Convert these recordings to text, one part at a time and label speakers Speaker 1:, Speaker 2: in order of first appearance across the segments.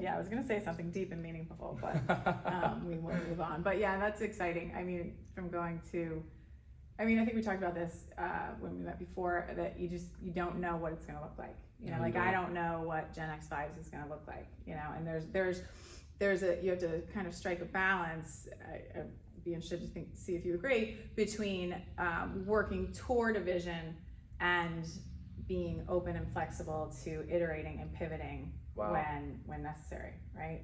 Speaker 1: Yeah, I was gonna say something deep and meaningful, but we will move on. But yeah, that's exciting. I mean, from going to, I think we talked about this when we met before, that you don't know what it's gonna look like. I don't know what Gen X Vibes is gonna look like. And you have to kind of strike a balance. I'd be interested to see if you agree, between working toward a vision and being open and flexible to iterating and pivoting when necessary, right?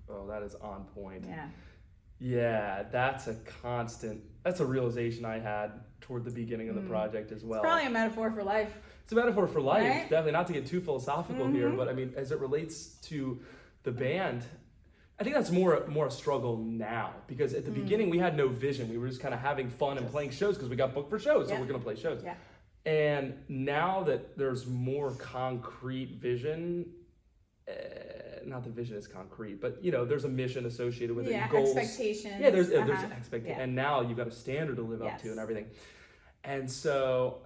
Speaker 2: Oh, that is on point.
Speaker 1: Yeah.
Speaker 2: Yeah, that's a realization I had toward the beginning of the project as well.
Speaker 1: It's probably a metaphor for life.
Speaker 2: It's a metaphor for life,
Speaker 1: right?
Speaker 2: Definitely, not to get too philosophical here, but as it relates to the band, I think that's more a struggle now, because at the beginning we had no vision. We were just kind of having fun and playing shows because we got booked for shows, so we're gonna play shows.
Speaker 1: Yeah.
Speaker 2: And now that there's more concrete vision, not the vision is concrete, but there's a mission associated with it, goals,
Speaker 1: expectations.
Speaker 2: Yeah, there's expectations, and now you've got a standard to live up to and everything. And so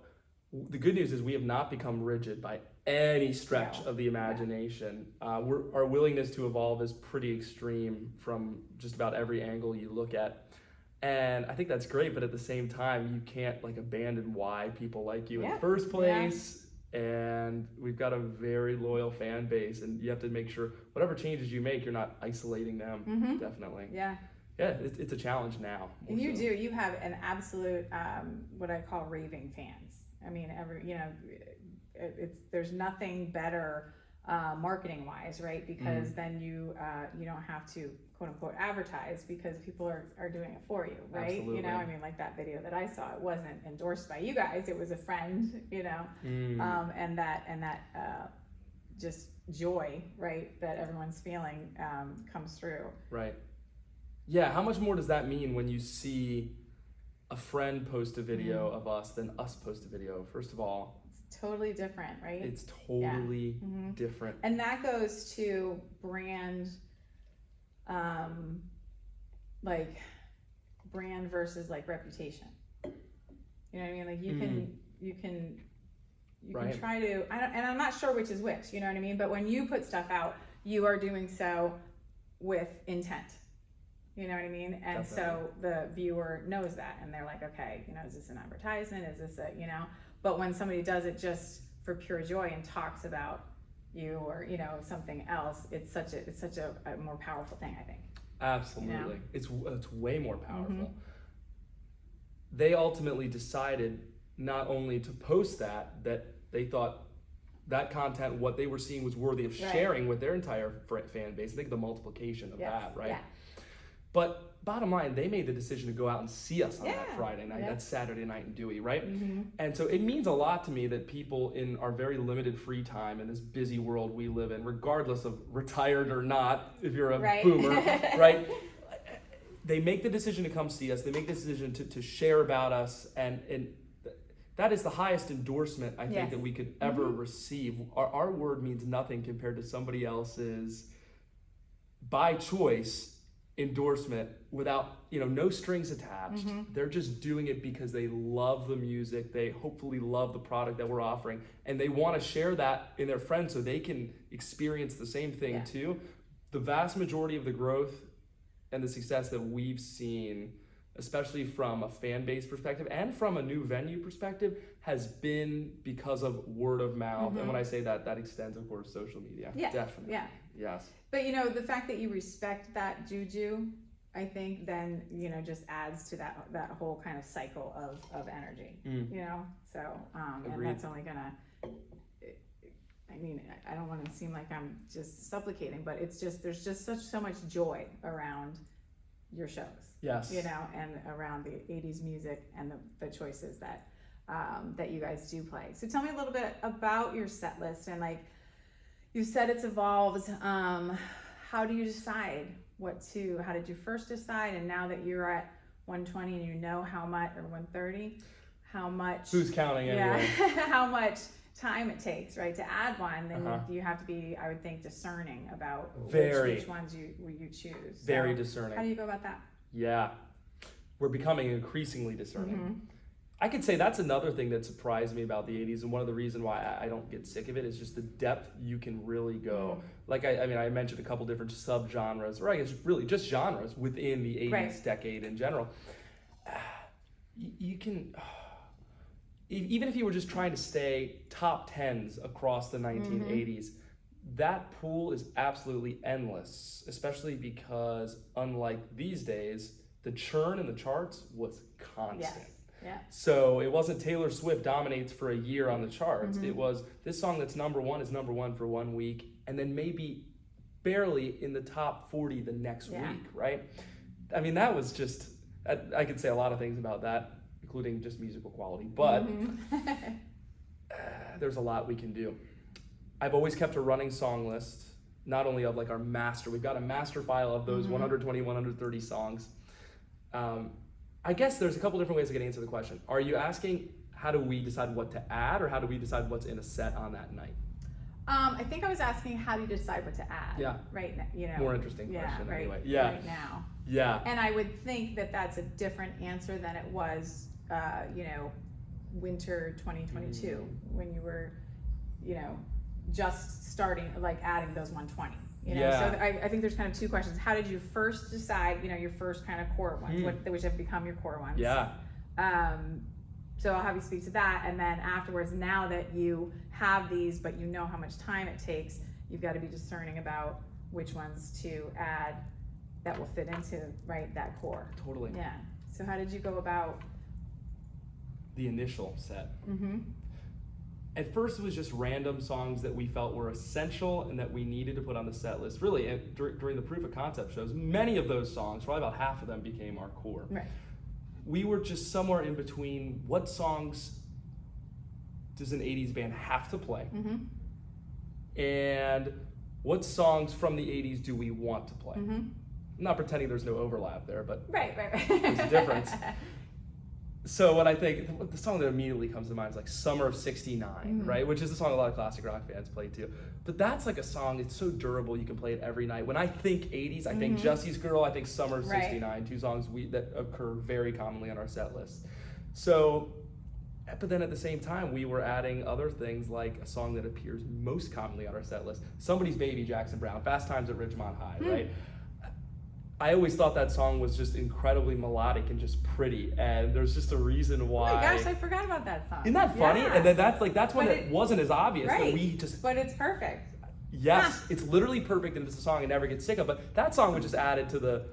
Speaker 2: the good news is we have not become rigid by any stretch of the imagination. Our willingness to evolve is pretty extreme from just about every angle you look at. And I think that's great, but at the same time, you can't abandon why people like you in the first place. Yeah. And we've got a very loyal fan base, and you have to make sure whatever changes you make, you're not isolating them. Definitely.
Speaker 1: Yeah.
Speaker 2: Yeah, it's a challenge now.
Speaker 1: And you have an absolute, what I call raving fans. There's nothing better marketing wise, right? Because then you don't have to quote unquote advertise, because people are doing it for you, right?
Speaker 2: Absolutely.
Speaker 1: Like that video that I saw, it wasn't endorsed by you guys, it was a friend, and that just joy, right, that everyone's feeling comes through.
Speaker 2: Right. Yeah, how much more does that mean when you see a friend post a video of us than us post a video? First of all,
Speaker 1: it's totally different, right?
Speaker 2: It's totally different.
Speaker 1: And that goes to brand, brand versus reputation. You know what I mean? You can try to, and I'm not sure which is which, you know what I mean? But when you put stuff out, you are doing so with intent. You know what I mean? And definitely. So the viewer knows that, and they're like, okay, is this an advertisement? Is this but when somebody does it just for pure joy and talks about you or, something else, it's such a more powerful thing, I think.
Speaker 2: Absolutely. It's way more powerful. They ultimately decided not only to post that they thought that content, what they were seeing, was worthy of sharing with their entire fan base. I think the multiplication of that, right? Yeah. But bottom line, they made the decision to go out and see us on that Friday night, that Saturday night in Dewey, right? And so it means a lot to me that people in our very limited free time in this busy world we live in, regardless of retired or not, if you're a boomer, right? They make the decision to come see us. They make the decision to share about us, and that is the highest endorsement I think that we could ever receive. Our word means nothing compared to somebody else's by choice endorsement without no strings attached. They're just doing it because they love the music, they hopefully love the product that we're offering, and they want to share that in their friends so they can experience the same thing too. The vast majority of the growth and the success that we've seen, especially from a fan base perspective and from a new venue perspective, has been because of word of mouth. And when I say that extends, of course, social media. Definitely. Yes.
Speaker 1: But the fact that you respect that juju, I think then, just adds to that whole kind of cycle of energy, so, and that's only gonna, I don't want to seem like I'm just supplicating, but it's just, there's just so much joy around your shows.
Speaker 2: Yes.
Speaker 1: And around the 80s music and the choices that you guys do play. So tell me a little bit about your set list, and you said it's evolved. How do you decide how did you first decide, and now that you're at 120 and how much, or 130, how much,
Speaker 2: who's counting anyway?
Speaker 1: How much time it takes, right, to add one, then you have to be, I would think, discerning about which ones you choose.
Speaker 2: Very discerning.
Speaker 1: How do you go about that?
Speaker 2: Yeah, we're becoming increasingly discerning. I could say that's another thing that surprised me about the 80s, and one of the reasons why I don't get sick of it is just the depth you can really go. Like, I mean, I mentioned a couple different subgenres, or I guess really just genres within the 80s decade in general. You can, even if you were just trying to stay top 10s across the 1980s, that pool is absolutely endless, especially because unlike these days, the churn in the charts was constant.
Speaker 1: Yes. Yeah.
Speaker 2: So it wasn't Taylor Swift dominates for a year on the charts. It was this song that's number one is number one for 1 week, and then maybe barely in the top 40 the next week, right? I mean, that was just, I could say a lot of things about that, including just musical quality, but there's a lot we can do. I've always kept a running song list, not only of like our master, we've got a master file of those 120, 130 songs. I guess there's a couple different ways of getting into the question. Are you asking how do we decide what to add, or how do we decide what's in a set on that night?
Speaker 1: I think I was asking how do you decide what to add?
Speaker 2: Yeah.
Speaker 1: Right now, you know.
Speaker 2: More interesting question anyway.
Speaker 1: Yeah. Right now.
Speaker 2: Yeah.
Speaker 1: And I would think that that's a different answer than it was, you know, winter 2022 when you were, you know, just starting, like adding those 120. You know, so I think there's kind of two questions. How did you first decide, you know, your first kind of core ones, which have become your core ones?
Speaker 2: Yeah.
Speaker 1: So I'll have you speak to that, and then afterwards, now that you have these, but you know how much time it takes, you've got to be discerning about which ones to add that will fit into, right, that core.
Speaker 2: Totally.
Speaker 1: Yeah. So how did you go about
Speaker 2: the initial set? At first, it was just random songs that we felt were essential and that we needed to put on the set list. Really, and during the proof of concept shows, many of those songs, probably about half of them, became our core.
Speaker 1: Right.
Speaker 2: We were just somewhere in between what songs does an 80s band have to play, and what songs from the 80s do we want to play. I'm not pretending there's no overlap there, but
Speaker 1: right.
Speaker 2: there's a difference. So what I think, the song that immediately comes to mind is like Summer of '69, right? Which is a song a lot of classic rock fans play too. But that's like a song, it's so durable, you can play it every night. When I think 80s, I think Jesse's Girl, I think Summer of '69, two songs that occur very commonly on our set list. So, but then at the same time, we were adding other things like a song that appears most commonly on our set list, Somebody's Baby, Jackson Browne, Fast Times at Ridgemont High, right? I always thought that song was just incredibly melodic and just pretty, and there's just a reason why.
Speaker 1: Oh my gosh, I forgot about that song.
Speaker 2: Isn't that funny?
Speaker 1: Yeah.
Speaker 2: And then that's when it wasn't as obvious that we just.
Speaker 1: But it's perfect.
Speaker 2: Yes, it's literally perfect, and it's a song I never get sick of. But that song was just added to the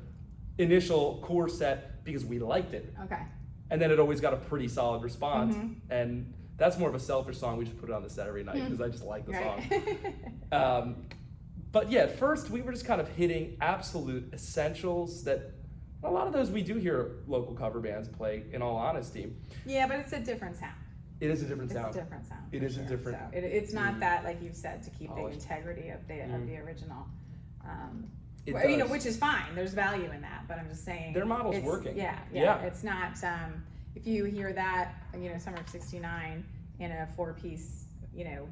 Speaker 2: initial core set because we liked it.
Speaker 1: Okay.
Speaker 2: And then it always got a pretty solid response, and that's more of a selfish song. We just put it on the set every night because I just like the song. But yeah, at first we were just kind of hitting absolute essentials that a lot of those we do hear local cover bands play, in all honesty.
Speaker 1: Yeah, but it's a different sound.
Speaker 2: It is a different sound.
Speaker 1: It's a different sound.
Speaker 2: It is a different.
Speaker 1: So it's not that, like you've said, to keep
Speaker 2: polished.
Speaker 1: the integrity of the original.
Speaker 2: It
Speaker 1: you know,
Speaker 2: does.
Speaker 1: which is fine. There's value in that, but I'm just saying
Speaker 2: Their model's
Speaker 1: it's,
Speaker 2: working.
Speaker 1: Yeah. It's not. If you hear that, you know, Summer of '69 in a 4-piece, you know,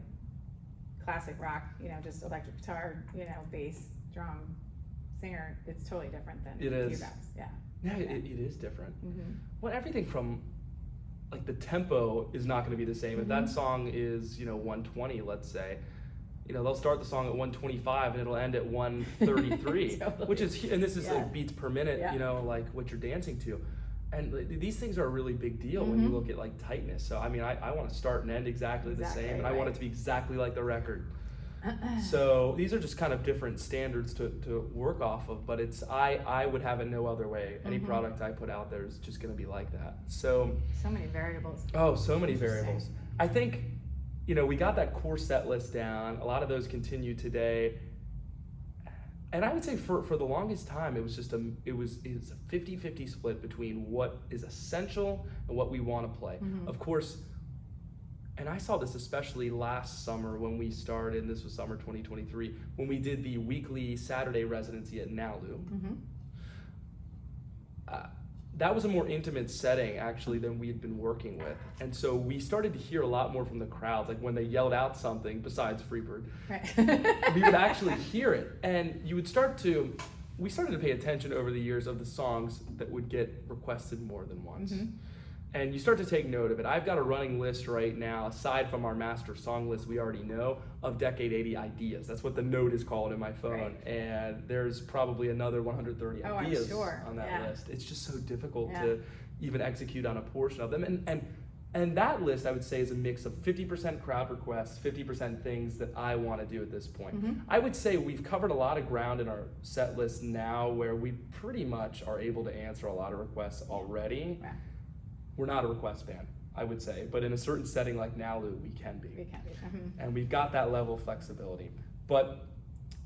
Speaker 1: classic rock, you know, just electric guitar, you know, bass, drum, singer, it's totally different than
Speaker 2: It
Speaker 1: you
Speaker 2: is.
Speaker 1: guys. Yeah.
Speaker 2: Yeah, it is different. Well, everything from, like, the tempo is not going to be the same. If that song is, you know, 120, let's say, you know, they'll start the song at 125 and it'll end at 133,
Speaker 1: Totally.
Speaker 2: which is, and this is like beats per minute, you know, like what you're dancing to. And these things are a really big deal when you look at like tightness. So, I mean, I want to start and end exactly the same, and I want it to be exactly like the record. So these are just kind of different standards to work off of, but it's, I would have it no other way. Any product I put out there is just going to be like that. So
Speaker 1: many variables.
Speaker 2: Oh, so many variables. I think, you know, we got that core set list down. A lot of those continue today. And I would say for the longest time, it was just a 50-50 split between what is essential and what we want to play. Of course, and I saw this especially last summer when we started, and this was summer 2023, when we did the weekly Saturday residency at Nalu. That was a more intimate setting, actually, than we had been working with. And so we started to hear a lot more from the crowds, like when they yelled out something, besides Freebird, we would actually hear it. And we started to pay attention over the years of the songs that would get requested more than once. And you start to take note of it. I've got a running list right now, aside from our master song list we already know, of Decade 80 ideas. That's what the note is called in my phone.
Speaker 1: Right.
Speaker 2: And there's probably another 130 ideas
Speaker 1: I'm sure.
Speaker 2: on that list. It's just so difficult
Speaker 1: Yeah.
Speaker 2: to even execute on a portion of them. And that list, I would say, is a mix of 50% crowd requests, 50% things that I want to do at this point.
Speaker 1: Mm-hmm.
Speaker 2: I would say we've covered a lot of ground in our set list now where we pretty much are able to answer a lot of requests already.
Speaker 1: Yeah.
Speaker 2: We're not a request band, I would say, but in a certain setting like Nalu, we can be.
Speaker 1: We can be. Mm-hmm.
Speaker 2: And we've got that level of flexibility. But,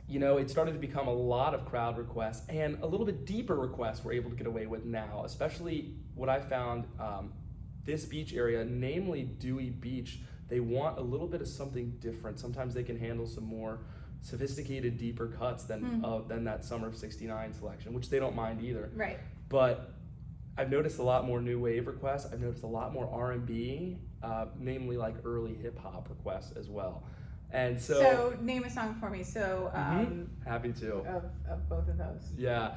Speaker 2: you know, it started to become a lot of crowd requests, and a little bit deeper requests we're able to get away with now, especially what I found, this beach area, namely Dewey Beach, they want a little bit of something different. Sometimes they can handle some more sophisticated, deeper cuts than that Summer of '69 selection, which they don't mind either.
Speaker 1: Right.
Speaker 2: But I've noticed a lot more new wave requests. I've noticed a lot more R&B, namely like early hip hop requests as well. And
Speaker 1: so name a song for me. So
Speaker 2: happy to.
Speaker 1: Of both of those.
Speaker 2: Yeah.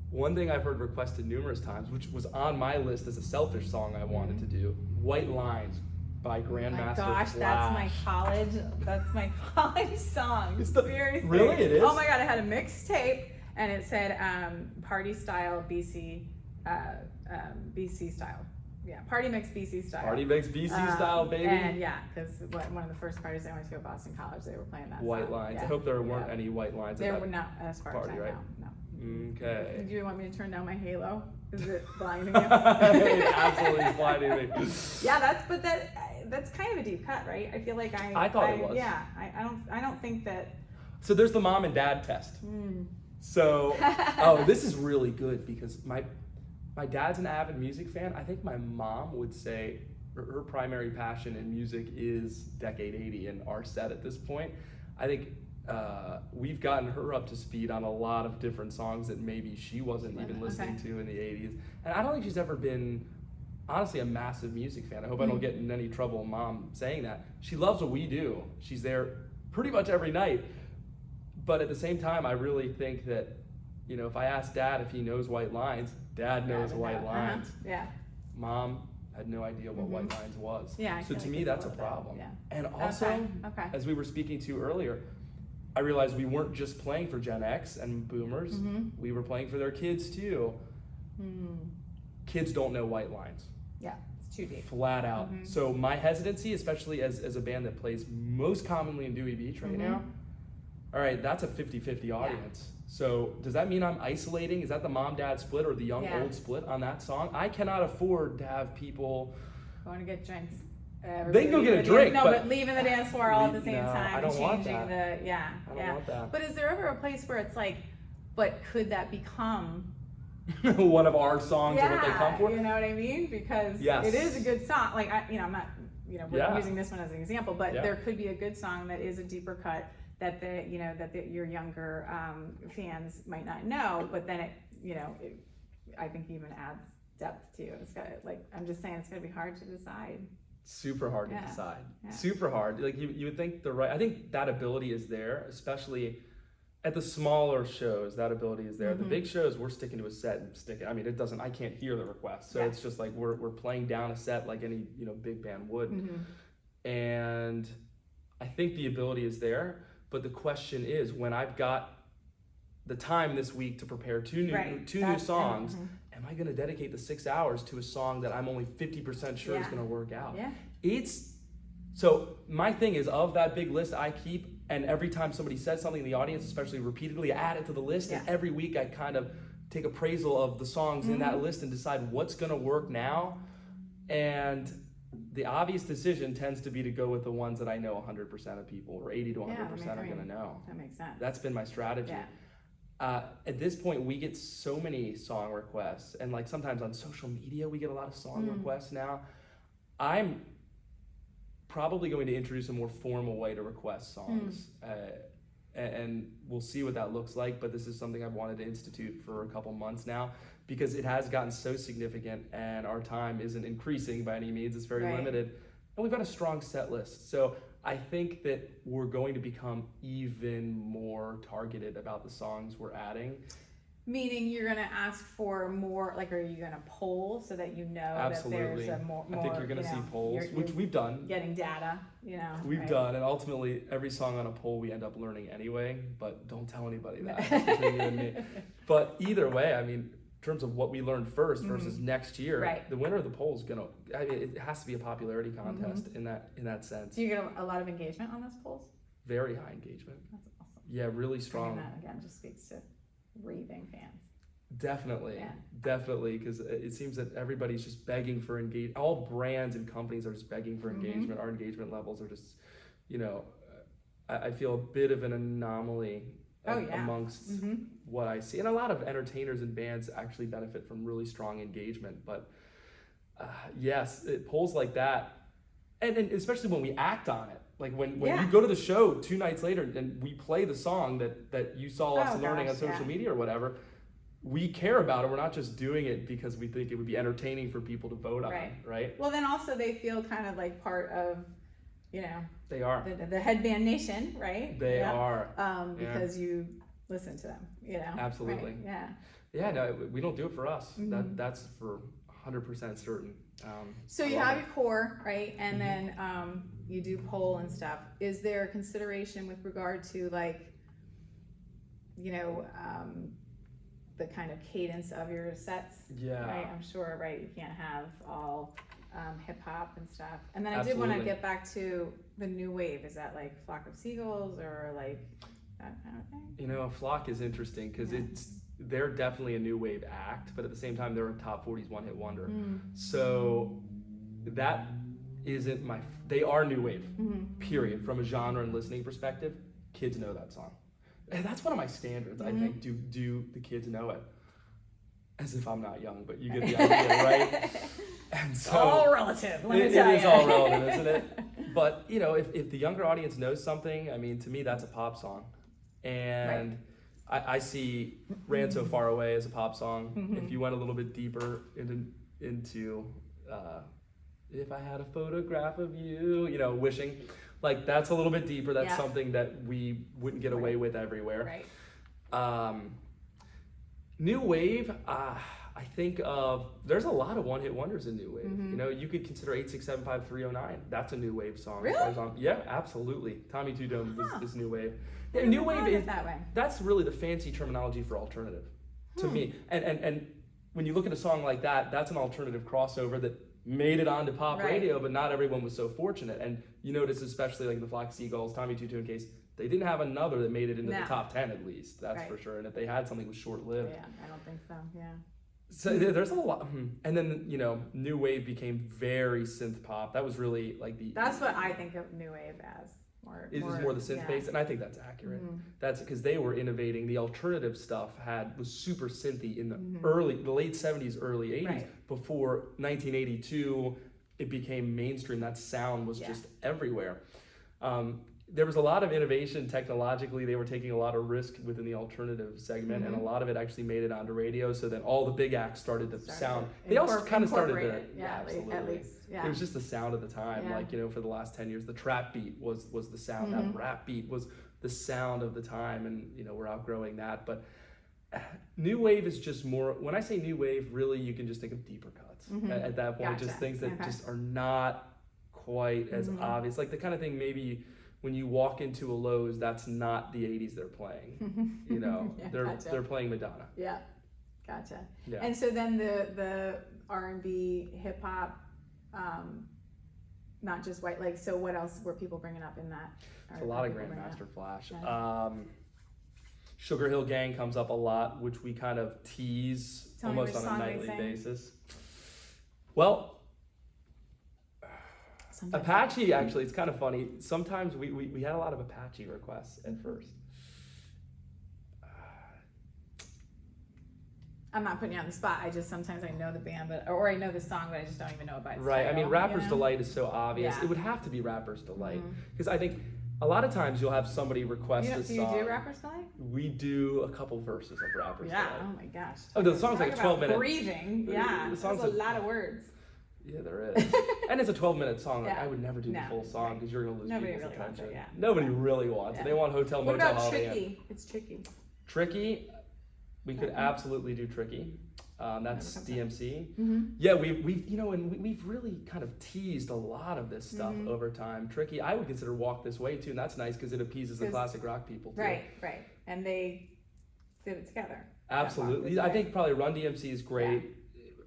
Speaker 2: One thing I've heard requested numerous times, which was on my list as a selfish song I wanted to do, White Lines by Grandmaster
Speaker 1: My gosh,
Speaker 2: Flash.
Speaker 1: that's my college song. Seriously.
Speaker 2: Really? It is?
Speaker 1: Oh my God, I had a mixtape and it said party style BC style. Yeah, party mix BC style.
Speaker 2: Party mix BC style, baby.
Speaker 1: And yeah, because one of the first parties I went to at Boston College, they were playing that
Speaker 2: White
Speaker 1: song.
Speaker 2: Lines.
Speaker 1: Yeah.
Speaker 2: I hope there weren't any white lines
Speaker 1: There
Speaker 2: at
Speaker 1: were
Speaker 2: that
Speaker 1: not, as far
Speaker 2: party,
Speaker 1: as I
Speaker 2: right?
Speaker 1: know.
Speaker 2: Okay.
Speaker 1: Do you want me to turn down my halo? Is it blinding you?
Speaker 2: It absolutely is blinding me.
Speaker 1: Yeah, that's kind of a deep cut, right? I feel like
Speaker 2: I thought it was.
Speaker 1: Yeah, I don't think that.
Speaker 2: So there's the mom and dad test. So, this is really good because my dad's an avid music fan. I think my mom would say her primary passion in music is Decade 80 and our set at this point. I think we've gotten her up to speed on a lot of different songs that maybe she wasn't even listening to in the 80s. And I don't think she's ever been, honestly, a massive music fan. I hope I don't get in any trouble, Mom, saying that. She loves what we do. She's there pretty much every night. But at the same time, I really think that, you know, if I ask Dad if he knows White Lines, Dad knows White Lines.
Speaker 1: Yeah.
Speaker 2: Mom had no idea what White Lines was.
Speaker 1: Yeah.
Speaker 2: So to me, that's a problem.
Speaker 1: Yeah.
Speaker 2: And also, as we were speaking to earlier, I realized we weren't just playing for Gen X and Boomers. We were playing for their kids too. Kids don't know White Lines.
Speaker 1: Yeah, it's too deep.
Speaker 2: Flat out. So my hesitancy, especially as a band that plays most commonly in Dewey Beach right now, all right, that's a 50-50 audience. So does that mean I'm isolating? Is that the mom-dad split or the young-old split on that song? I cannot afford to have people
Speaker 1: going to get drinks.
Speaker 2: They can go get a drink,
Speaker 1: but leaving the dance floor all at the same
Speaker 2: no,
Speaker 1: time.
Speaker 2: I don't want
Speaker 1: changing
Speaker 2: that.
Speaker 1: I
Speaker 2: don't want that.
Speaker 1: But is there ever a place where it's like, but could that become
Speaker 2: one of our songs or what they come for?
Speaker 1: You know what I mean? Because it is a good song. Like I'm not, we're using this one as an example, but there could be a good song that is a deeper cut that your younger fans might not know, but then I think even adds depth to. It's got I'm just saying it's gonna be hard to decide.
Speaker 2: Super hard to decide. Super hard. Like you would think I think that ability is there, especially at the smaller shows. That ability is there. The big shows, we're sticking to a set and sticking. I mean, I can't hear the request, so it's just like we're playing down a set like any big band would. And I think the ability is there. But the question is, when I've got the time this week to prepare two new songs, am I going to dedicate the 6 hours to a song that I'm only 50% sure is going to work out? Yeah. So my thing is, of that big list I keep, and every time somebody says something in the audience, especially repeatedly, I add it to the list, and every week I kind of take appraisal of the songs in that list and decide what's going to work now. And the obvious decision tends to be to go with the ones that I know 100% of people, or 80 to 100% are going to know.
Speaker 1: That makes sense.
Speaker 2: That's been my strategy. Yeah. At this point, we get so many song requests, and sometimes on social media, we get a lot of song requests now. I'm probably going to introduce a more formal way to request songs, and we'll see what that looks like, but this is something I've wanted to institute for a couple months now, because it has gotten so significant and our time isn't increasing by any means. It's very limited, and we've got a strong set list. So I think that we're going to become even more targeted about the songs we're adding.
Speaker 1: Meaning you're going to ask for more, like, are you going to poll so that you know
Speaker 2: Absolutely.
Speaker 1: that there's a more,
Speaker 2: I think you're going to see polls, which we've done.
Speaker 1: Getting data,
Speaker 2: We've done, and ultimately every song on a poll we end up learning anyway, but don't tell anybody that. That's between you and me. But either way, I mean, in terms of what we learned first versus next year, the winner of the poll is gonna. I mean, it has to be a popularity contest in that sense.
Speaker 1: Do you get a lot of engagement on those polls?
Speaker 2: Very high engagement.
Speaker 1: That's awesome.
Speaker 2: Yeah, really strong.
Speaker 1: That again just speaks to raving fans.
Speaker 2: Definitely, because it seems that everybody's just begging for engagement. All brands and companies are just begging for engagement. Our engagement levels are just, I feel a bit of an anomaly amongst what I see. And a lot of entertainers and bands actually benefit from really strong engagement. But yes, polls like that, and especially when we act on it. Like when you go to the show 2 nights later and we play the song that you saw us learning on social media or whatever, we care about it. We're not just doing it because we think it would be entertaining for people to vote on, right?
Speaker 1: Well, then also they feel kind of like part of,
Speaker 2: they are
Speaker 1: the headband nation, right?
Speaker 2: They are
Speaker 1: because you listen to them,
Speaker 2: Absolutely.
Speaker 1: Right?
Speaker 2: Yeah. No, we don't do it for us. That's for 100% certain.
Speaker 1: So you have your core, right? And then you do poll and stuff. Is there consideration with regard to like, the kind of cadence of your sets?
Speaker 2: Yeah.
Speaker 1: Right. I'm sure, right? You can't have all hip hop and stuff. And then I did want to get back to the new wave. Is that like Flock of Seagulls or like that kind of thing?
Speaker 2: Flock is interesting because they're definitely a new wave act, but at the same time they're a top 40s one-hit wonder. So that isn't they are new wave, period. From a genre and listening perspective, kids know that song. And that's one of my standards, I think. Do the kids know it? As if I'm not young, but you get the idea, right? And so
Speaker 1: all relative, let me tell you.
Speaker 2: It is all relative, isn't it? But, if the younger audience knows something, I mean, to me, that's a pop song. And I see Ran So Far Away as a pop song. If you went a little bit deeper into If I Had a Photograph of You, Wishing, like that's a little bit deeper. That's something that we wouldn't get away with everywhere.
Speaker 1: Right.
Speaker 2: New wave, I think there's a lot of one-hit wonders in new wave. You could consider 8675309. That's a new wave song.
Speaker 1: Really?
Speaker 2: Yeah, absolutely. Tommy Two Dome is new wave. Yeah, new wave is
Speaker 1: that way.
Speaker 2: That's really the fancy terminology for alternative to me. And when you look at a song like that, that's an alternative crossover that made it onto pop radio, but not everyone was so fortunate. And you notice, especially like the Flock of Seagulls, Tommy Two Tone case, they didn't have another that made it into the top 10 at least. That's for sure. And if they had something, it was short-lived.
Speaker 1: Yeah, I don't think so. Yeah.
Speaker 2: So there's a lot. And then, new wave became very synth pop. That was really like
Speaker 1: That's what I think of new wave as.
Speaker 2: It is more the synth based, and I think that's accurate. That's because they were innovating. The alternative stuff was super synthy in the late 70s, early 80s. Before 1982, it became mainstream. That sound was just everywhere. There was a lot of innovation technologically. They were taking a lot of risk within the alternative segment, and a lot of it actually made it onto radio. So then all the big acts started to sound. They also kind of started to, absolutely.
Speaker 1: At least. Yeah.
Speaker 2: It was just the sound of the time. Like, for the last 10 years, the trap beat was the sound. That rap beat was the sound of the time, and we're outgrowing that. But new wave is just more. When I say new wave, really, you can just think of deeper cuts at that point. Just things that just are not quite as obvious. Like the kind of thing maybe. When you walk into a Lowe's, that's not the 80s they're playing. They're playing Madonna.
Speaker 1: Yeah, gotcha.
Speaker 2: Yeah.
Speaker 1: And so then the R&B, hip hop, not just white. Like, so what else were people bringing up in that?
Speaker 2: It's a lot of Grandmaster Flash. Yeah. Sugar Hill Gang comes up a lot, which we kind of tease almost on a nightly basis. Well. Sometimes Apache, actually, it's kind of funny. Sometimes we had a lot of Apache requests at first.
Speaker 1: I'm not putting you on the spot. Sometimes I know the band, or I know the song, but I just don't even know about it.
Speaker 2: Right. I mean, Rapper's Delight is so obvious. It would have to be Rapper's Delight. Because I think a lot of times you'll have somebody request a song.
Speaker 1: Do you do Rapper's Delight?
Speaker 2: We do a couple verses of Rapper's Delight.
Speaker 1: Yeah. Oh my gosh.
Speaker 2: Oh, the song's like a 12-minute.
Speaker 1: Breathing. Yeah. There's a lot of words.
Speaker 2: Yeah, there is. And it's a 12-minute song. Like, I would never do the full song because you're going to lose people's attention. Nobody really wants it. They want Hotel,
Speaker 1: What
Speaker 2: Motel,
Speaker 1: about
Speaker 2: Holiday
Speaker 1: Tricky?
Speaker 2: Inn.
Speaker 1: It's tricky.
Speaker 2: Tricky? We could absolutely do Tricky. That's DMC.
Speaker 1: Mm-hmm.
Speaker 2: Yeah, we've you know, and we've really kind of teased a lot of this stuff over time. Tricky, I would consider Walk This Way too, and that's nice because it appeases the classic rock people too.
Speaker 1: Right, and they did it together.
Speaker 2: Absolutely, I think probably Run DMC is great. Yeah.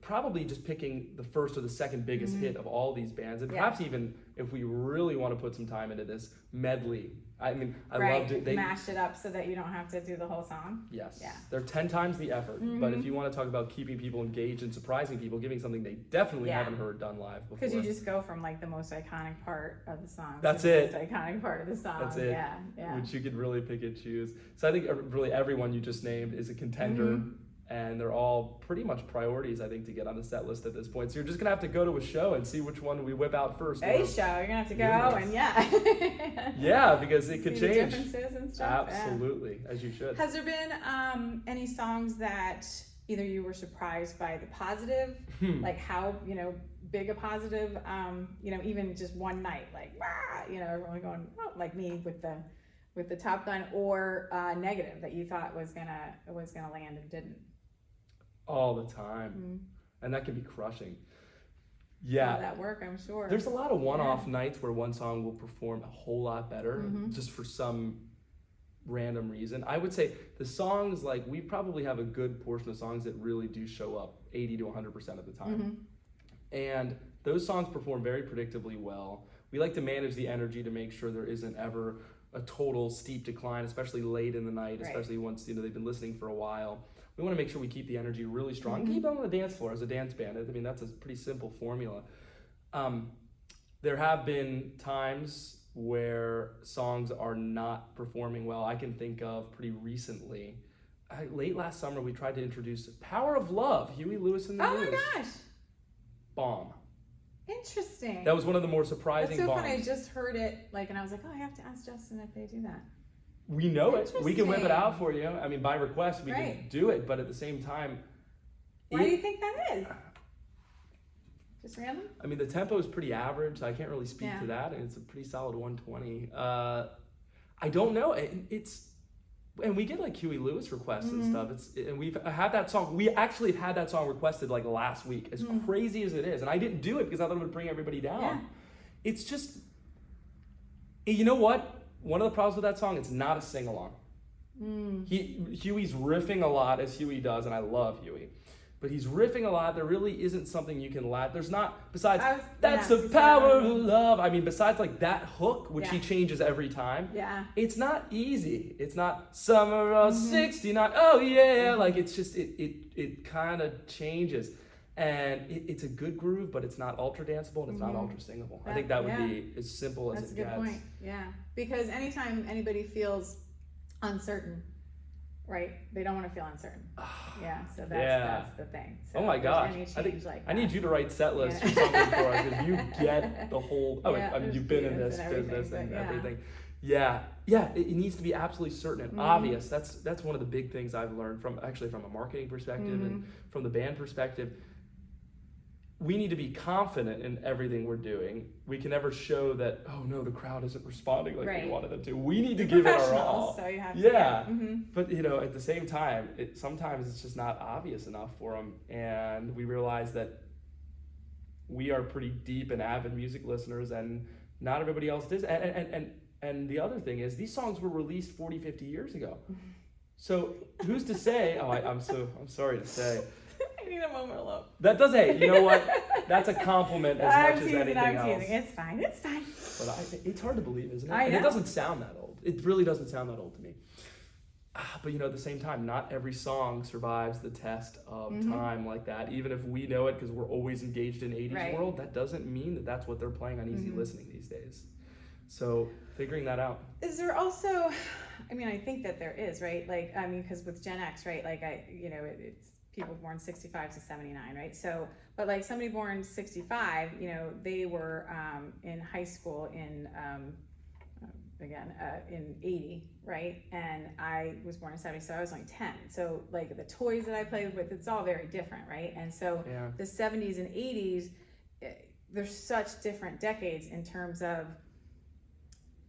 Speaker 2: Probably just picking the first or the second biggest hit of all these bands, and perhaps even if we really want to put some time into this, Medley. I mean, I loved it. They
Speaker 1: mashed it up so that you don't have to do the whole song.
Speaker 2: Yes.
Speaker 1: Yeah.
Speaker 2: They're 10 times the effort. But if you want to talk about keeping people engaged and surprising people, giving something they definitely haven't heard done live before.
Speaker 1: Because you just go from like the most iconic part of the song.
Speaker 2: That's
Speaker 1: to
Speaker 2: it.
Speaker 1: The most iconic part of the song.
Speaker 2: That's it.
Speaker 1: Yeah.
Speaker 2: Which you could really pick and choose. So I think really everyone you just named is a contender. And they're all pretty much priorities, I think, to get on the set list at this point. So you're just going to have to go to a show and see which one we whip out first.
Speaker 1: A show. You're going to have to go and
Speaker 2: yeah, because it could change.
Speaker 1: The differences and stuff.
Speaker 2: Absolutely, as you should.
Speaker 1: Has there been any songs that either you were surprised by the positive, like how, big a positive, even just one night, like, everyone going, oh, like me with the Top Gun, or negative that you thought was gonna land and didn't?
Speaker 2: All the time. And that can be crushing. Yeah.
Speaker 1: That work, I'm sure.
Speaker 2: There's a lot of one-off nights where one song will perform a whole lot better just for some random reason. I would say the songs, like, we probably have a good portion of songs that really do show up 80 to 100% of the time. And those songs perform very predictably well. We like to manage the energy to make sure there isn't ever a total steep decline, especially late in the night, especially once they've been listening for a while. We want to make sure we keep the energy really strong and keep them on the dance floor as a dance band. I mean, that's a pretty simple formula. There have been times where songs are not performing well. I can think of pretty recently. Late last summer, we tried to introduce Power of Love, Huey Lewis and the News.
Speaker 1: Oh my gosh.
Speaker 2: Bomb.
Speaker 1: Interesting.
Speaker 2: That was one of the more surprising bombs.
Speaker 1: That's so funny. I just heard it, and I was like, oh, I have to ask Justin if they do that.
Speaker 2: We know it. We can whip it out for you. I mean, by request, we can do it, but at the same time...
Speaker 1: Why do you think that is? Just random?
Speaker 2: I mean, the tempo is pretty average, so I can't really speak to that, and it's a pretty solid 120. I don't know. And we get like Huey Lewis requests and stuff. And we've had that song. We actually have had that song requested like last week, as crazy as it is. And I didn't do it because I thought it would bring everybody down. Yeah. It's just, you know what? One of the problems with that song, it's not a sing-along. Huey's riffing a lot, as Huey does, and I love Huey. But he's riffing a lot. There really isn't something you can laugh. There's not, besides, that's the power of love. I mean, besides like that hook, which he changes every time. Yeah. It's not easy. It's not summer of 69. Oh yeah. Like it's just, it kind of changes. And it's a good groove, but it's not ultra danceable and it's not ultra singable. I think that would be as simple as it gets. That's a good point. Yeah. Because anytime anybody feels uncertain, right? They don't want to feel uncertain. Yeah, so that's the thing. So oh my gosh. I need you to write set lists or something for us. If you get the whole, I mean, you've been in this business and everything. Yeah, it needs to be absolutely certain and obvious. That's one of the big things I've learned from a marketing perspective and from the band perspective. We need to be confident in everything we're doing. We can never show that, oh no, the crowd isn't responding like we wanted them to. We need to give it our all. So you have to, But at the same time, sometimes it's just not obvious enough for them. And we realize that we are pretty deep and avid music listeners and not everybody else does. And the other thing is these songs were released 40, 50 years ago. So who's to say, I'm sorry to say, I need a moment of love. That does, you know what? That's a compliment as much as anything else. It's fine. But it's hard to believe, isn't it? And it doesn't sound that old. It really doesn't sound that old to me. But at the same time, not every song survives the test of time like that. Even if we know it because we're always engaged in 80s world, that doesn't mean that that's what they're playing on easy listening these days. So figuring that out. Is there also, I think that there is, right? Because with Gen X, right? It's people born 65 to 79, right? So, but like somebody born 65, they were in high school in 80, right? And I was born in 70, so I was only 10. So like the toys that I played with, it's all very different, right? And so the 70s and 80s, there's such different decades in terms of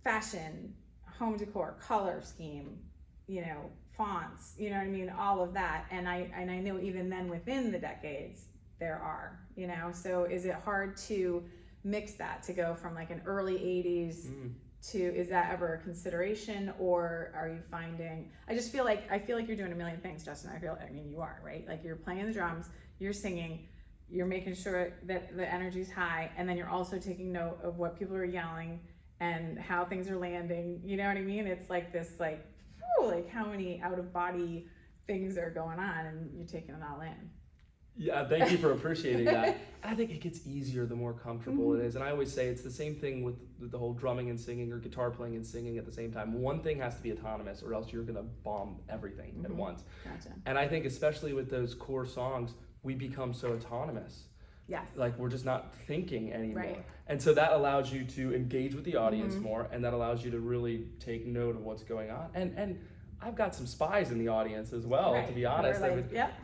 Speaker 2: fashion, home decor, color scheme,
Speaker 1: fonts, you know what I mean, all of that. And I know even then within the decades there are, so is it hard to mix that, to go from like an early 80s to, is that ever a consideration, or are you finding, I feel like you're doing a million things, Justin. You are, right? Like you're playing the drums, you're singing, you're making sure that the energy's high, and then you're also taking note of what people are yelling and how things are landing, you know what I mean? It's like this, like how many out of body things are going on, and you're taking it all in.
Speaker 2: Yeah, thank you for appreciating that. I think it gets easier the more comfortable it is. And I always say it's the same thing with the whole drumming and singing, or guitar playing and singing at the same time. One thing has to be autonomous, or else you're going to bomb everything at once.
Speaker 1: Gotcha.
Speaker 2: And I think especially with those core songs, we become so autonomous.
Speaker 1: Yes.
Speaker 2: Like we're just not thinking anymore.
Speaker 1: Right.
Speaker 2: And so that allows you to engage with the audience more, and that allows you to really take note of what's going on. And I've got some spies in the audience as well, to be honest.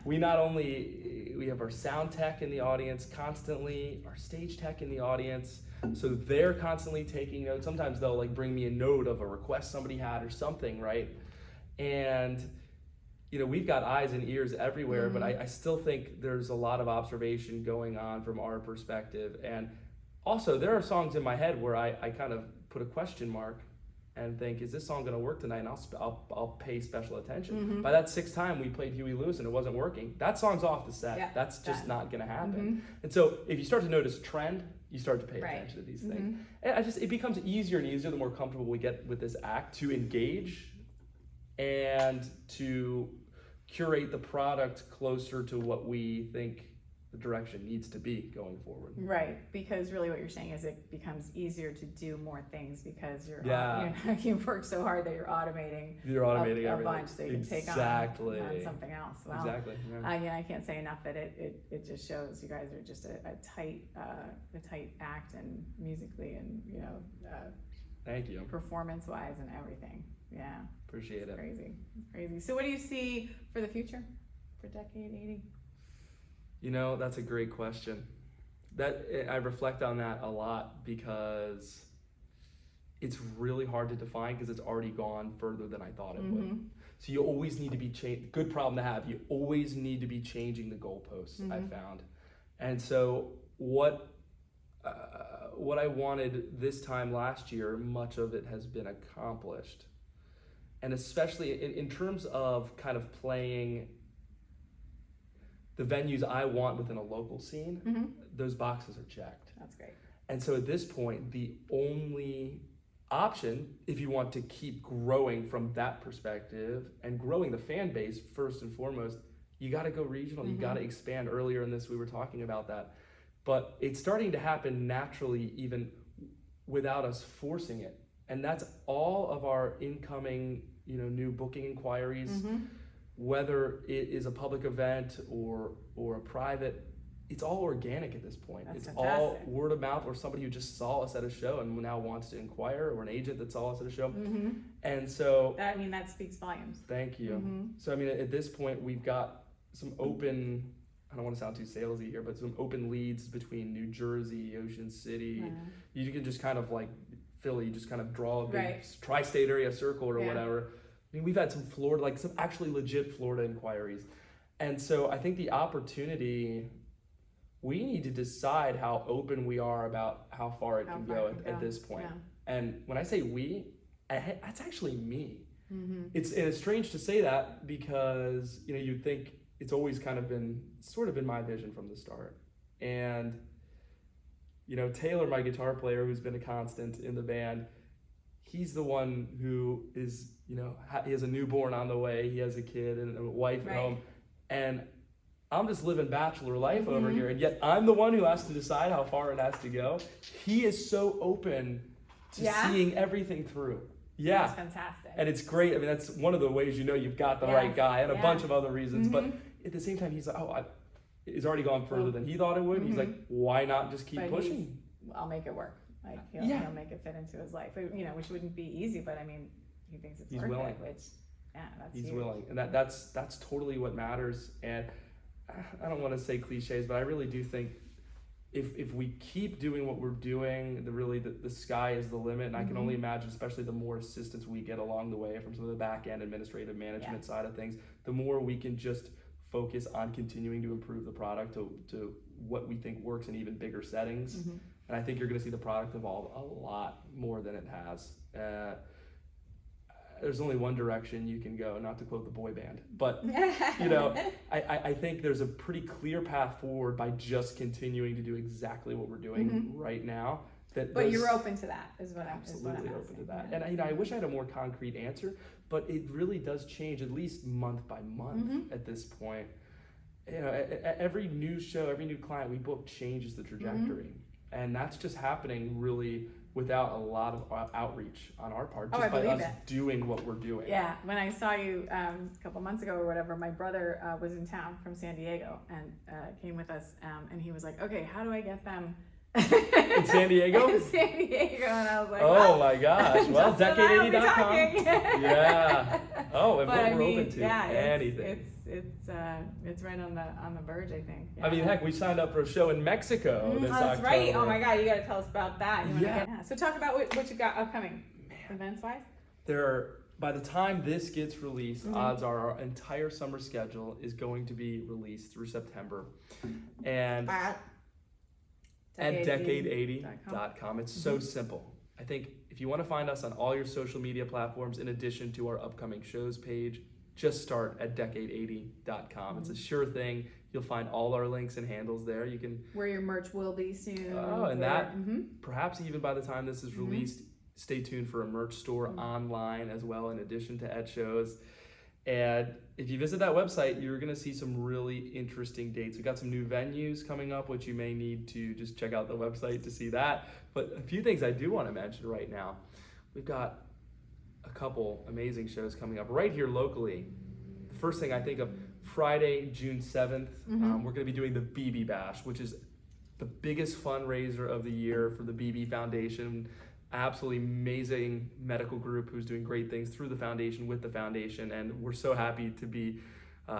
Speaker 2: We not only, we have our sound tech in the audience constantly, our stage tech in the audience, so they're constantly taking notes. Sometimes they'll like bring me a note of a request somebody had or something, right? And we've got eyes and ears everywhere, but I still think there's a lot of observation going on from our perspective. And also there are songs in my head where I kind of put a question mark and think, is this song going to work tonight? And I'll pay special attention. By that sixth time we played Huey Lewis and it wasn't working, that song's off the set. That's just not going to happen. And so if you start to notice a trend, you start to pay attention to these things. And it becomes easier and easier the more comfortable we get with this act, to engage and to curate the product closer to what we think the direction needs to be going forward.
Speaker 1: Right, because really what you're saying is it becomes easier to do more things because you've worked so hard that you're automating
Speaker 2: everything.
Speaker 1: A bunch, so you can take on something else. Well,
Speaker 2: exactly.
Speaker 1: I can't say enough that it just shows you guys are just a tight act, and musically, and
Speaker 2: thank you,
Speaker 1: performance wise and everything. Yeah,
Speaker 2: appreciate it.
Speaker 1: Crazy. So what do you see for the future, for decade 80?
Speaker 2: That's a great question. I reflect on that a lot, because it's really hard to define, because it's already gone further than I thought it would. So you always need to be good problem to have. You always need to be changing the goalposts. I found, and so what I wanted this time last year, much of it has been accomplished, and especially in terms of kind of playing the venues I want within a local scene, those boxes are checked.
Speaker 1: That's great.
Speaker 2: And so at this point, the only option, if you want to keep growing from that perspective and growing the fan base first and foremost, you got to go regional. You got to expand. Earlier in this, we were talking about that. But it's starting to happen naturally, even without us forcing it. And that's all of our incoming, new booking inquiries. Whether it is a public event or a private, it's all organic at this point.
Speaker 1: That's
Speaker 2: it's
Speaker 1: fantastic.
Speaker 2: all word of mouth, or somebody who just saw us at a show and now wants to inquire, or an agent that saw us at a show. And so
Speaker 1: that speaks volumes.
Speaker 2: Thank you. So at this point we've got some open, I don't want to sound too salesy here, but some open leads between New Jersey, Ocean City. You can just kind of like Philly, just kind of draw a big tri-state area circle or whatever. We've had some Florida, like some actually legit Florida inquiries. And so I think the opportunity, we need to decide how open we are about how far it can go at this point. And when I say we, that's actually me. It's strange to say that, because you'd think it's always kind of been my vision from the start. And Taylor, my guitar player, who's been a constant in the band, he's the one who is, he has a newborn on the way, he has a kid and a wife at home, and I'm just living bachelor life over here, and yet I'm the one who has to decide how far it has to go. He is so open to seeing everything through.
Speaker 1: That's fantastic.
Speaker 2: And it's great. That's one of the ways you've got the right guy, and a bunch of other reasons, but at the same time he's like, it's already gone further than he thought it would. He's like, why not just keep pushing?
Speaker 1: I'll make it work. Like he'll make it fit into his life, which wouldn't be easy, but he thinks it's worth
Speaker 2: willing.
Speaker 1: it, which that's
Speaker 2: He's
Speaker 1: huge.
Speaker 2: willing, and that's totally what matters. And I don't want to say cliches, but I really do think if we keep doing what we're doing, the sky is the limit. And I can only imagine, especially the more assistance we get along the way from some of the back end administrative management side of things, the more we can just focus on continuing to improve the product to what we think works in even bigger settings. And I think you're going to see the product evolve a lot more than it has. There's only one direction you can go, not to quote the boy band, but you know, I think there's a pretty clear path forward by just continuing to do exactly what we're doing right now.
Speaker 1: But you're open to that, is what I'm
Speaker 2: absolutely open to that. And I wish I had a more concrete answer, but it really does change at least month by month at this point. You know, every new show, every new client we book changes the trajectory, and that's just happening really without a lot of outreach on our part, just by us doing what we're doing.
Speaker 1: Yeah, when I saw you a couple months ago or whatever, my brother was in town from San Diego and came with us, and he was like, okay, how do I get them
Speaker 2: in San Diego?
Speaker 1: In San Diego, and I was like,
Speaker 2: oh my gosh, well, decade80.com.
Speaker 1: Yeah.
Speaker 2: Oh, and
Speaker 1: but
Speaker 2: we're open to anything.
Speaker 1: It's right on the verge, I think.
Speaker 2: I mean, heck, we signed up for a show in Mexico this
Speaker 1: That's
Speaker 2: October.
Speaker 1: right. Oh my God, you got to tell us about that. So talk about what you got upcoming, events-wise.
Speaker 2: By the time this gets released, odds are our entire summer schedule is going to be released through September, and at decade80.com. It's so simple. I think if you want to find us on all your social media platforms, in addition to our upcoming shows page, just start at decade80.com. It's a sure thing. You'll find all our links and handles there. You can
Speaker 1: where your merch will be soon.
Speaker 2: Oh, and that perhaps even by the time this is released, stay tuned for a merch store online as well, in addition to at shows. And if you visit that website, you're going to see some really interesting dates. We've got some new venues coming up, which you may need to just check out the website to see that. But a few things I do want to mention right now. We've got a couple amazing shows coming up right here locally. The first thing I think of, Friday, June 7th, we're going to be doing the BB Bash, which is the biggest fundraiser of the year for the BB Foundation. Absolutely amazing medical group who's doing great things through the foundation, with the foundation, and we're so happy to be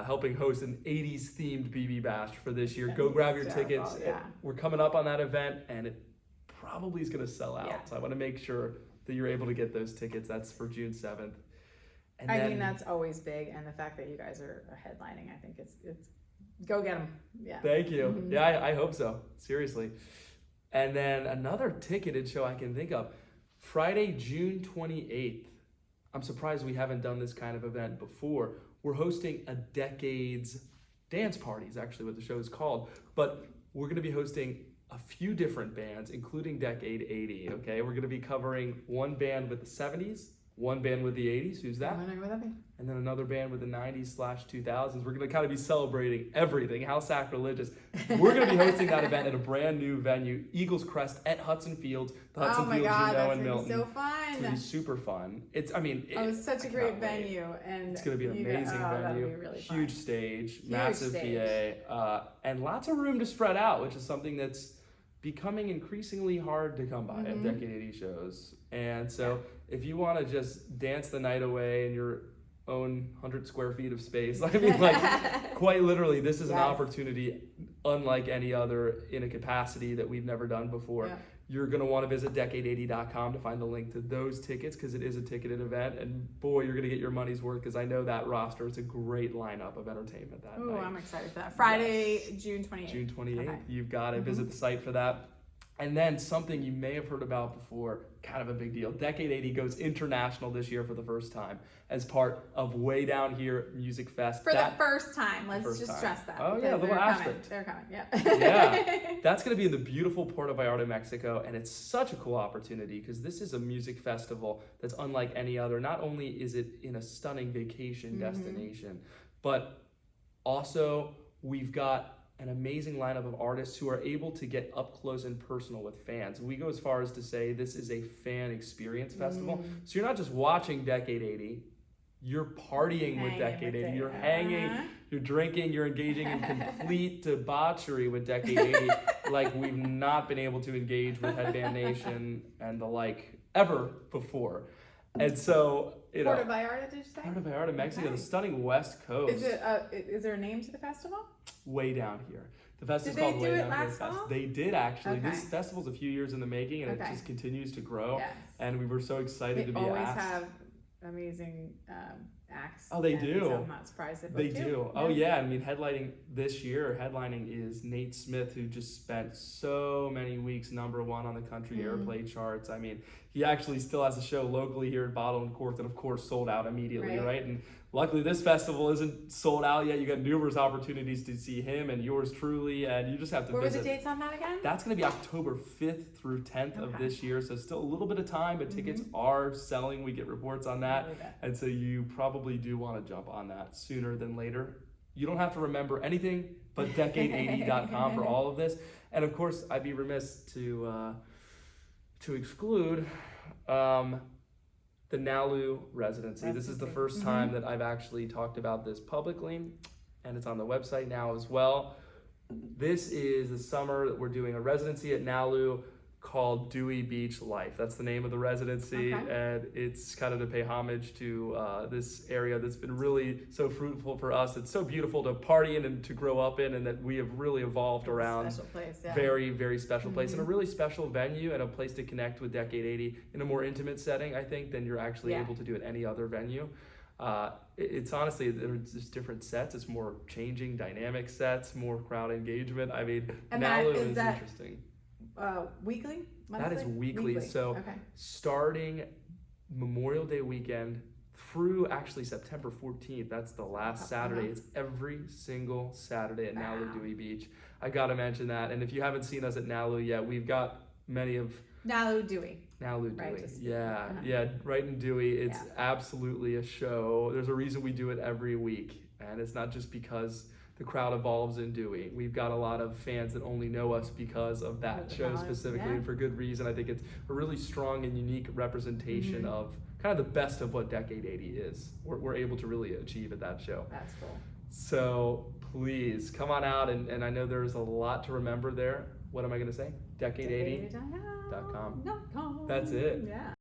Speaker 2: helping host an 80s themed BB Bash for this year. Go grab your tickets. We're coming up on that event, and it probably is going to sell out. So I want to make sure that you're able to get those tickets. That's for June 7th. And
Speaker 1: I mean, that's always big, and the fact that you guys are headlining, I think it's go get them. Yeah.
Speaker 2: Thank you. Yeah, I hope so. Seriously. And then another ticketed show I can think of, Friday, June 28th. I'm surprised we haven't done this kind of event before. We're hosting a Decades dance party, is actually what the show is called. But we're going to be hosting a few different bands, including Decade 80, okay? We're going to be covering one band with the 70s, one band with the 80s. Who's that?
Speaker 1: I don't know who that be.
Speaker 2: And then another band with the 90s/2000s. We're going to kind of be celebrating everything. How sacrilegious. We're going to be hosting that event at a brand new venue, Eagles Crest at Hudson Fields. The Hudson Fields,
Speaker 1: God,
Speaker 2: you know, in Milton.
Speaker 1: Be so fun.
Speaker 2: It's going to be super fun. It's
Speaker 1: such a great venue. And
Speaker 2: it's going to be an amazing venue.
Speaker 1: Be really
Speaker 2: huge
Speaker 1: fun.
Speaker 2: stage, massive PA, and lots of room to spread out, which is something that's becoming increasingly hard to come by at Decade 80 shows. And so if you want to just dance the night away in your own 100 square feet of space, I mean, like, quite literally, this is an opportunity unlike any other, in a capacity that we've never done before. You're going to want to visit decade80.com to find the link to those tickets, because it is a ticketed event, and boy, you're going to get your money's worth, because I know that roster. It's a great lineup of entertainment that night.
Speaker 1: Oh, I'm excited for that. Friday, June 28th.
Speaker 2: June 28th.
Speaker 1: Okay.
Speaker 2: You've got to visit the site for that. And then something you may have heard about before, kind of a big deal. Decade 80 goes international this year for the first time as part of Way Down Here Music Fest.
Speaker 1: For the first time. Let's just stress that.
Speaker 2: Oh yeah, a little asterisk.
Speaker 1: They're coming, yeah.
Speaker 2: Yeah, that's going to be in the beautiful Puerto Vallarta, Mexico, and it's such a cool opportunity because this is a music festival that's unlike any other. Not only is it in a stunning vacation destination, but also we've got an amazing lineup of artists who are able to get up close and personal with fans. We go as far as to say this is a fan experience festival. So you're not just watching Decade 80, you're partying with Decade 80. You're hanging, you're drinking, you're engaging in complete debauchery with Decade 80 like we've not been able to engage with Headband Nation and the like ever before. And so,
Speaker 1: Puerto Vallarta, did you say?
Speaker 2: Puerto Vallarta, Mexico,
Speaker 1: Okay.
Speaker 2: the stunning West Coast.
Speaker 1: Is there a name to the festival?
Speaker 2: Way down here. The festival's
Speaker 1: Did they
Speaker 2: called
Speaker 1: do
Speaker 2: Way
Speaker 1: it
Speaker 2: Down Here
Speaker 1: last
Speaker 2: Fest.
Speaker 1: fall?
Speaker 2: They did actually.
Speaker 1: Okay.
Speaker 2: This festival's a few years in the making, and it
Speaker 1: Okay.
Speaker 2: just continues to grow.
Speaker 1: Yes.
Speaker 2: And we were so excited to
Speaker 1: They
Speaker 2: be
Speaker 1: always
Speaker 2: asked.
Speaker 1: have amazing acts.
Speaker 2: Oh, they
Speaker 1: and
Speaker 2: do.
Speaker 1: So I'm not surprised that
Speaker 2: They do. Oh yeah, I mean headlining is Nate Smith, who just spent so many weeks #1 on the country airplay charts. I mean, he actually still has a show locally here at Bottle and Cork that of course sold out immediately, right? And luckily this festival isn't sold out yet. You got numerous opportunities to see him and yours truly, and you just have to
Speaker 1: Where
Speaker 2: visit.
Speaker 1: were the dates on that again?
Speaker 2: That's going to be October 5th through 10th of this year, so still a little bit of time, but tickets are selling. We get reports on that, and so you probably do want to jump on that sooner than later. You don't have to remember anything but decade80.com for all of this, and of course, I'd be remiss to exclude the Nalu residency. This is the first time that I've actually talked about this publicly, and it's on the website now as well. This is the summer that we're doing a residency at Nalu called Dewey Beach Life. That's the name of the residency, and it's kind of to pay homage to this area that's been really so fruitful for us. It's so beautiful to party in and to grow up in, and that we have really evolved around.
Speaker 1: Special place, yeah.
Speaker 2: Very, very special place, and a really special venue, and a place to connect with Decade 80 in a more intimate setting, I think, than you're actually able to do at any other venue. It's honestly, there's just different sets. It's more changing dynamic sets, more crowd engagement. I mean, Nalu is interesting.
Speaker 1: Weekly? Monthly?
Speaker 2: That is weekly. So starting Memorial Day weekend through actually September 14th, that's the last Saturday. It's every single Saturday at Nalu Dewey Beach. I gotta mention that. And if you haven't seen us at Nalu yet, we've got many of
Speaker 1: Nalu Dewey.
Speaker 2: Nalu Dewey.
Speaker 1: Right,
Speaker 2: Yeah, right in Dewey. It's absolutely a show. There's a reason we do it every week. And it's not just because the crowd evolves in Dewey. We've got a lot of fans that only know us because of that show specifically, and for good reason. I think it's a really strong and unique representation of kind of the best of what Decade 80 is. We're able to really achieve at that show.
Speaker 1: That's cool.
Speaker 2: So please come on out, and I know there's a lot to remember there. What am I going to say? Decade80.com. That's it.
Speaker 1: Yeah.